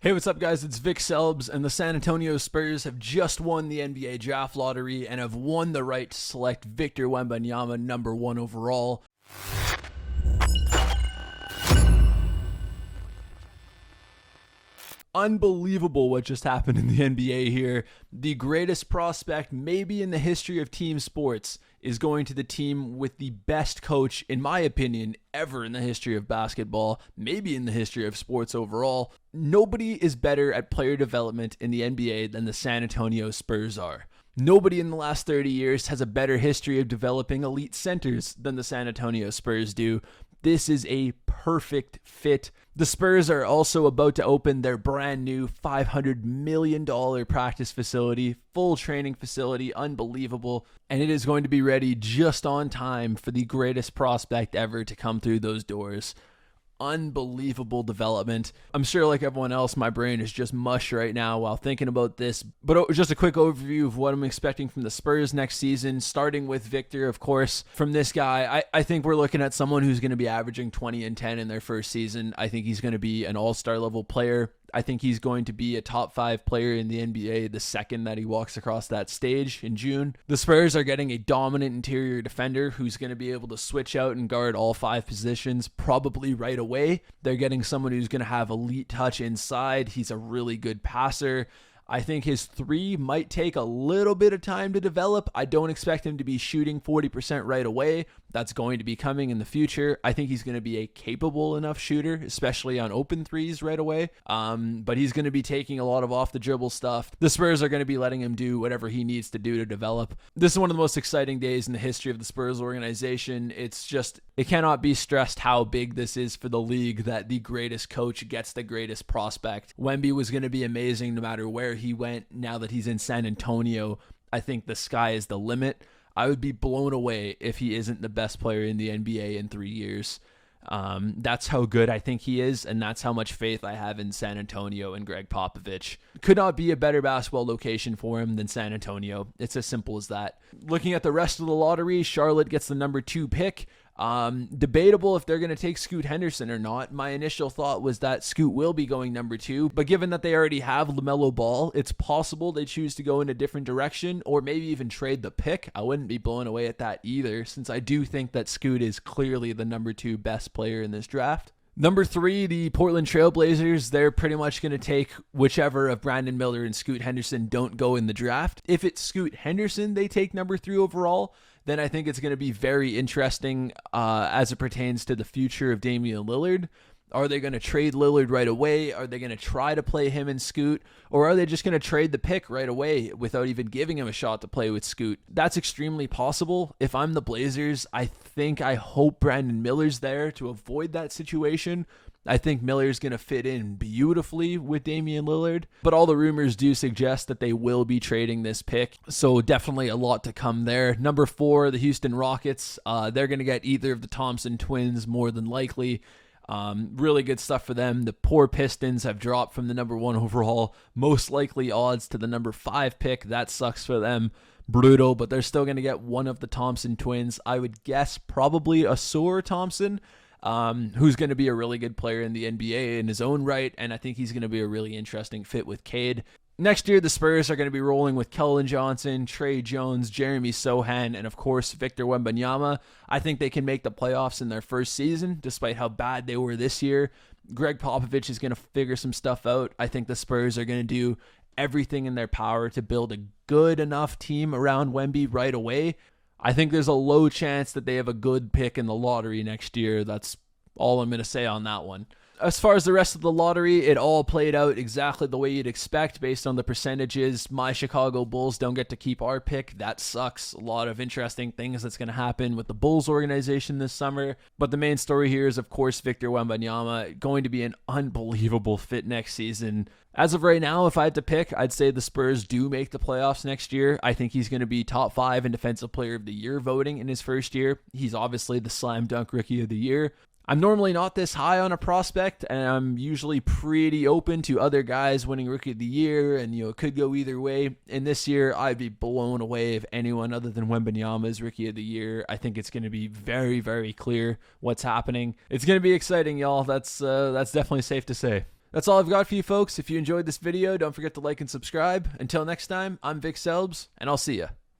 Hey, what's up, guys? It's Vic Selbs, and the San Antonio Spurs have just won the NBA draft lottery and have won the right to select Victor Wembanyama number 1 overall. Unbelievable what just happened in the NBA here. The greatest prospect maybe in the history of team sports is going to the team with the best coach, in my opinion, ever in the history of basketball, maybe in the history of sports overall. Nobody is better at player development in the NBA than the San Antonio Spurs are. Nobody in the last 30 years has a better history of developing elite centers than the San Antonio Spurs do. This is a perfect fit. The Spurs are also about to open their brand new $500 million practice facility, full training facility, unbelievable. And it is going to be ready just on time for the greatest prospect ever to come through those doors. Unbelievable development. I'm sure, like everyone else, my brain is just mush right now while thinking about this. But just a quick overview of what I'm expecting from the Spurs next season, starting with Victor, of course. From this guy, I think we're looking at someone who's going to be averaging 20 and 10 in their first season. I think he's going to be an all-star level player. I think he's going to be a top 5 player in the NBA the second that he walks across that stage in June. The Spurs are getting a dominant interior defender who's going to be able to switch out and guard all 5 positions probably right away. They're getting someone who's going to have elite touch inside. He's a really good passer. I think his 3 might take a little bit of time to develop. I don't expect him to be shooting 40% right away. That's going to be coming in the future. I think he's going to be a capable enough shooter, especially on open threes right away. But he's going to be taking a lot of off the dribble stuff. The Spurs are going to be letting him do whatever he needs to do to develop. This is one of the most exciting days in the history of the Spurs organization. It cannot be stressed how big this is for the league that the greatest coach gets the greatest prospect. Wemby was going to be amazing no matter where he went. Now that he's in San Antonio, I think the sky is the limit. I would be blown away if he isn't the best player in the NBA in 3 years. That's how good I think he is, and that's how much faith I have in San Antonio and Greg Popovich. Could not be a better basketball location for him than San Antonio. It's as simple as that. Looking at the rest of the lottery, Charlotte gets the number 2 pick. Debatable if they're going to take Scoot Henderson or not. My initial thought was that Scoot will be going number 2, but given that they already have LaMelo Ball, it's possible they choose to go in a different direction or maybe even trade the pick. I wouldn't be blown away at that either, since I do think that Scoot is clearly the number 2 best player in this draft. Number 3, the Portland Trailblazers, they're pretty much going to take whichever of Brandon Miller and Scoot Henderson don't go in the draft. If it's Scoot Henderson they take number 3 overall, then I think it's going to be very interesting as it pertains to the future of Damian Lillard. Are they going to trade Lillard right away? Are they going to try to play him and Scoot? Or are they just going to trade the pick right away without even giving him a shot to play with Scoot? That's extremely possible. If I'm the Blazers, I hope Brandon Miller's there to avoid that situation. I think Miller's going to fit in beautifully with Damian Lillard, but all the rumors do suggest that they will be trading this pick, so definitely a lot to come there. Number 4, the Houston Rockets. They're going to get either of the Thompson twins more than likely. Really good stuff for them. The poor Pistons have dropped from the number 1 overall, most likely odds to the number 5 pick. That sucks for them. Brutal, but they're still going to get one of the Thompson twins. I would guess probably Ausar Thompson, who's going to be a really good player in the NBA in his own right, and I think he's going to be a really interesting fit with Cade. Next year, the Spurs are going to be rolling with Keldon Johnson, Trey Jones, Jeremy Sohan, and of course, Victor Wembanyama. I think they can make the playoffs in their first season, despite how bad they were this year. Greg Popovich is going to figure some stuff out. I think the Spurs are going to do everything in their power to build a good enough team around Wemby right away. I think there's a low chance that they have a good pick in the lottery next year. That's all I'm going to say on that one. As far as the rest of the lottery, it all played out exactly the way you'd expect based on the percentages. My Chicago Bulls don't get to keep our pick. That sucks. A lot of interesting things that's going to happen with the Bulls organization this summer. But the main story here is, of course, Victor Wembanyama going to be an unbelievable fit next season. As of right now, if I had to pick, I'd say the Spurs do make the playoffs next year. I think he's going to be top 5 in Defensive Player of the Year voting in his first year. He's obviously the slam dunk Rookie of the Year. I'm normally not this high on a prospect, and I'm usually pretty open to other guys winning Rookie of the Year, and it could go either way. And this year, I'd be blown away if anyone other than Wembanyama is Rookie of the Year. I think it's going to be very, very clear what's happening. It's going to be exciting, y'all. That's definitely safe to say. That's all I've got for you folks. If you enjoyed this video, don't forget to like and subscribe. Until next time, I'm Vic Selbs, and I'll see ya.